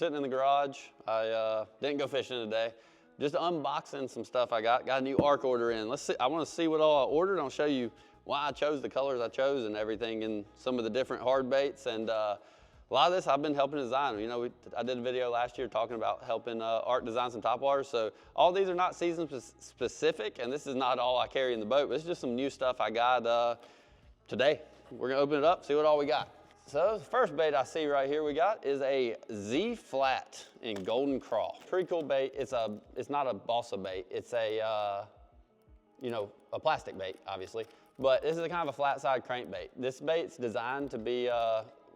Sitting in the garage, I didn't go fishing today. Just unboxing some stuff I got. Got a new ARK order in. Let's see, I wanna see what all I ordered. I'll show you why I chose the colors I chose and everything and some of the different hard baits. And a lot of this I've been helping design. You know, I did a video last year talking about helping ARK design some topwaters. So all these are not season specific, and this is not all I carry in the boat, but it's just some new stuff I got today. We're gonna open it up, see what all we got. So the first bait I see right here we got is a Z flat in golden crawl. Pretty cool bait. It's not a balsa bait. It's a you know, a plastic bait, obviously. But this is a kind of a flat side crankbait. This bait's designed to be,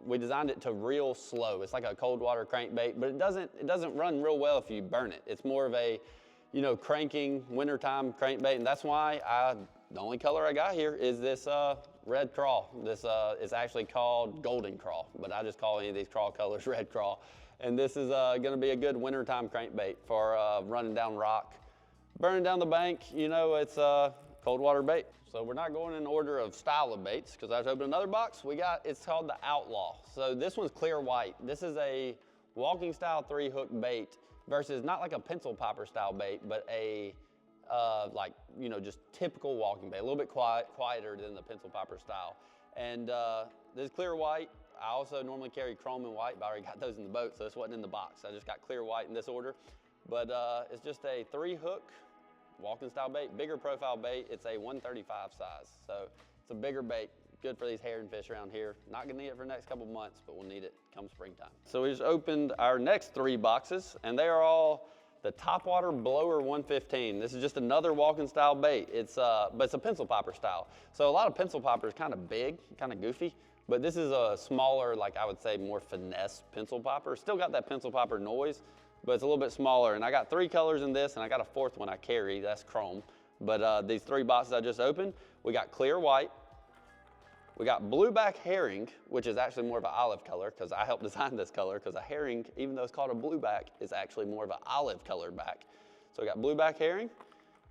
we designed it to reel slow. It's like a cold water crankbait, but it doesn't run real well if you burn it. It's more of a, you know, cranking wintertime crankbait, and that's why the only color I got here is this red crawl. This is actually called golden crawl, but I just call any of these crawl colors red crawl. And this is gonna be a good wintertime crankbait for running down rock, burning down the bank. You know, it's cold water bait. So we're not going in order of style of baits because I just opened another box. It's called the Outlaw. So this one's clear white. This is a walking style 3-hook bait versus not like a pencil popper style bait, but a like, you know, just typical walking bait, a little bit quieter than the pencil popper style. And this is clear white. I also normally carry chrome and white, but I already got those in the boat, so this wasn't in the box. I just got clear white in this order. But it's just a 3-hook walking style bait, bigger profile bait. It's a 135 size. So it's a bigger bait, good for these herring fish around here. Not gonna need it for the next couple months, but we'll need it come springtime. So we just opened our next 3 boxes, and they are all the Topwater Blower 115. This is just another walking style bait. But it's a pencil popper style. So a lot of pencil popper is kind of big, kind of goofy, but this is a smaller, like I would say more finesse pencil popper. Still got that pencil popper noise, but it's a little bit smaller. And I got 3 colors in this, and I got a 4th one I carry, that's chrome. But these 3 boxes I just opened, we got clear white, we got blueback herring, which is actually more of an olive color because I helped design this color, because a herring, even though it's called a blueback, is actually more of an olive colored back. So we got blueback herring,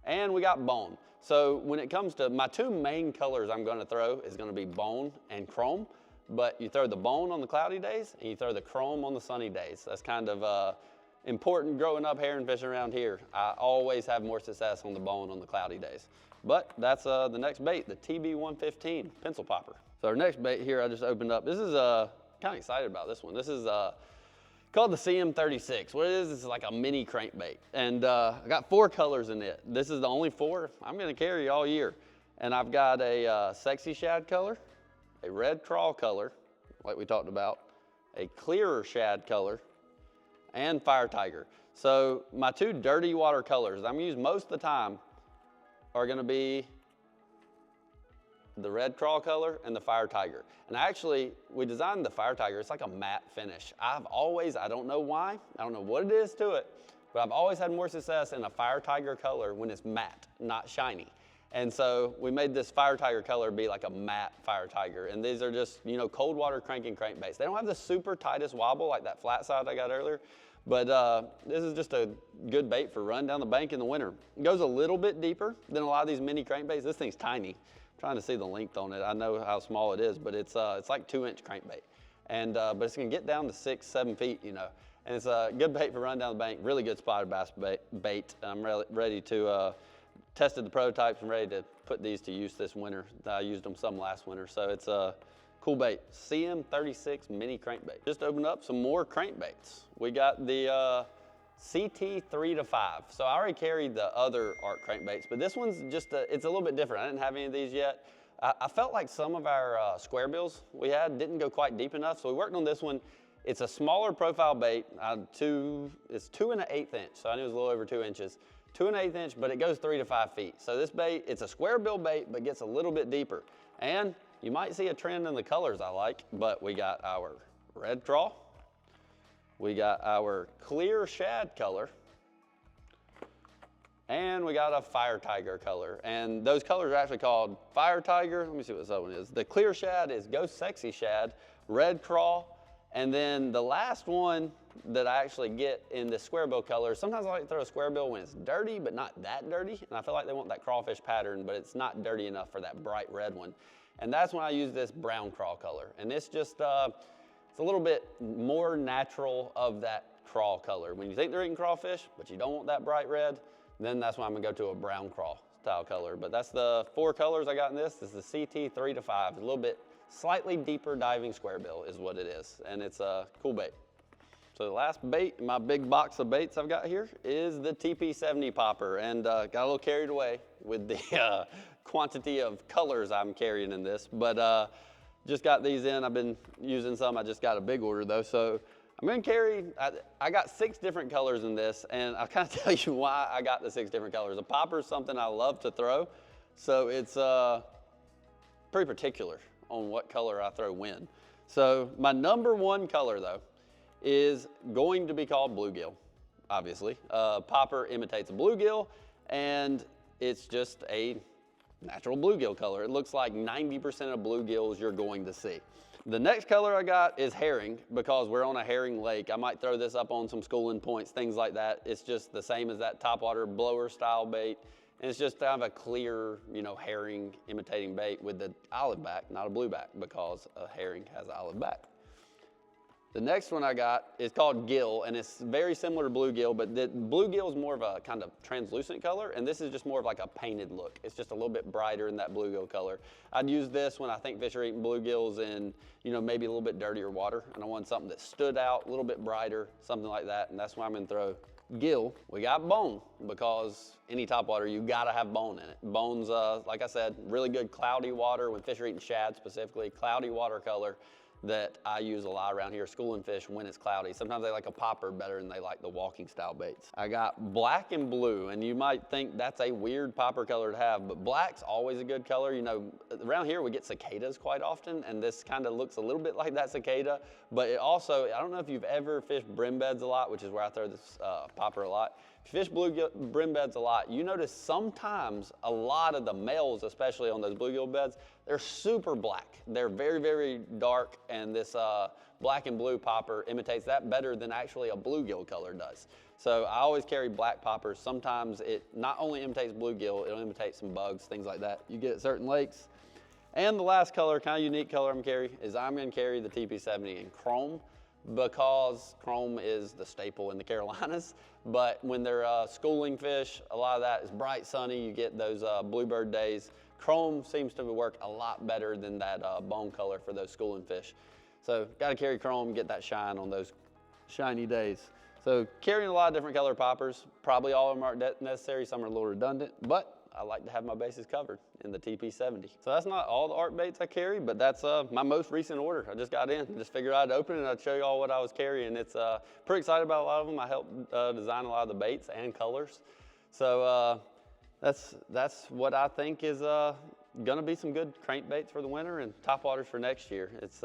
and we got bone. So when it comes to my 2 main colors I'm gonna throw is gonna be bone and chrome, but you throw the bone on the cloudy days and you throw the chrome on the sunny days. That's kind of important growing up herring fishing around here. I always have more success on the bone on the cloudy days. But that's the next bait, the TB115 pencil popper. So our next bait here I just opened up. This is kind of excited about this one. This is called the CM36. What it is like a mini crankbait. And I got 4 colors in it. This is the only 4 I'm gonna carry all year. And I've got a sexy shad color, a red crawl color, like we talked about, a clearer shad color, and fire tiger. So my 2 dirty water colors I'm gonna use most of the time are gonna be the red crawl color and the fire tiger. And actually, we designed the fire tiger, it's like a matte finish. I don't know why, I don't know what it is to it, but I've always had more success in a fire tiger color when it's matte, not shiny. And so we made this fire tiger color be like a matte fire tiger. And these are just, you know, cold water cranking crankbaits. They don't have the super tightest wobble like that flat side I got earlier, but this is just a good bait for running down the bank in the winter. It goes a little bit deeper than a lot of these mini crankbaits. This thing's tiny. I'm trying to see the length on it. I know how small it is, but it's like 2-inch crankbait. And, but it's gonna get down to 6-7 feet, you know. And it's a good bait for running down the bank, really good spotted bass bait. I'm ready to, tested the prototypes and ready to put these to use this winter. I used them some last winter, so it's a cool bait. CM36 mini crankbait. Just opened up some more crankbaits. We got the CT 3-5. So I already carried the other ARK crankbaits, but this one's just, it's a little bit different. I didn't have any of these yet. I felt like some of our square bills we had didn't go quite deep enough, so we worked on this one. It's a smaller profile bait. It's 2 1/8 inch, so I knew it was a little over 2 inches. 2 1/8 inch, but it goes 3 to 5 feet. So this bait, it's a square bill bait, but gets a little bit deeper. And you might see a trend in the colors I like, but we got our red crawl, we got our clear shad color, and we got a fire tiger color. And those colors are actually called fire tiger. Let me see what this other one is. The clear shad is Go Sexy Shad, red crawl, and then the last one that I actually get in the square bill color, sometimes I like to throw a square bill when it's dirty, but not that dirty. And I feel like they want that crawfish pattern, but it's not dirty enough for that bright red one. And that's when I use this brown crawl color. And it's just, it's a little bit more natural of that crawl color. When you think they're eating crawfish, but you don't want that bright red, then that's why I'm gonna go to a brown crawl style color. But that's the 4 colors I got in this. This is the CT 3 to 5, a little bit slightly deeper diving square bill is what it is, and it's a cool bait. So the last bait in my big box of baits I've got here is the TP70 popper, and got a little carried away with the quantity of colors I'm carrying in this, but just got these in. I've been using some. I just got a big order though, so I'm gonna carry, I got 6 different colors in this, and I'll kind of tell you why I got the 6 different colors. A popper is something I love to throw, so it's pretty particular on what color I throw when. So my number 1 color though is going to be called bluegill, obviously. Popper imitates a bluegill, and it's just a natural bluegill color. It looks like 90% of bluegills you're going to see. The next color I got is herring, because we're on a herring lake. I might throw this up on some schooling points, things like that. It's just the same as that topwater blower style bait. And it's just kind of a clear, you know, herring imitating bait with the olive back, not a blueback, because a herring has olive back. The next one I got is called gill, and it's very similar to bluegill, but the bluegill is more of a kind of translucent color, and this is just more of like a painted look. It's just a little bit brighter in that bluegill color. I'd use this when I think fish are eating bluegills in, you know, maybe a little bit dirtier water, and I want something that stood out, a little bit brighter, something like that, and that's why I'm gonna throw gill. We got bone, because any topwater, you gotta have bone in it. Bone's, like I said, really good cloudy water when fish are eating shad specifically, cloudy water color that I use a lot around here schooling fish when it's cloudy. Sometimes they like a popper better than they like the walking style baits. I got black and blue, and you might think that's a weird popper color to have, but black's always a good color. You know, around here we get cicadas quite often, and this kind of looks a little bit like that cicada, but it also, I don't know if you've ever fished brim beds a lot, which is where I throw this popper a lot. If you fish brim beds a lot, you notice sometimes a lot of the males, especially on those bluegill beds, they're super black. They're very, very dark, and this black and blue popper imitates that better than actually a bluegill color does. So I always carry black poppers. Sometimes it not only imitates bluegill, it'll imitate some bugs, things like that you get at certain lakes. And the last color, kind of unique color I'm carrying, is I'm gonna carry the TP70 in chrome, because chrome is the staple in the Carolinas. But when they're schooling fish, a lot of that is bright sunny. You get those bluebird days. Chrome seems to work a lot better than that bone color for those schooling fish. So gotta carry chrome, get that shine on those shiny days. So carrying a lot of different color poppers. Probably all of them aren't necessary, some are a little redundant, but I like to have my bases covered in the TP70. So that's not all the ARK baits I carry, but that's my most recent order. I just got in, just figured I'd open it and I'd show you all what I was carrying. It's pretty excited about a lot of them. I helped design a lot of the baits and colors. So that's what I think is gonna be some good crankbaits for the winter and topwaters for next year. It's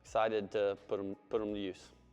excited to put them to use.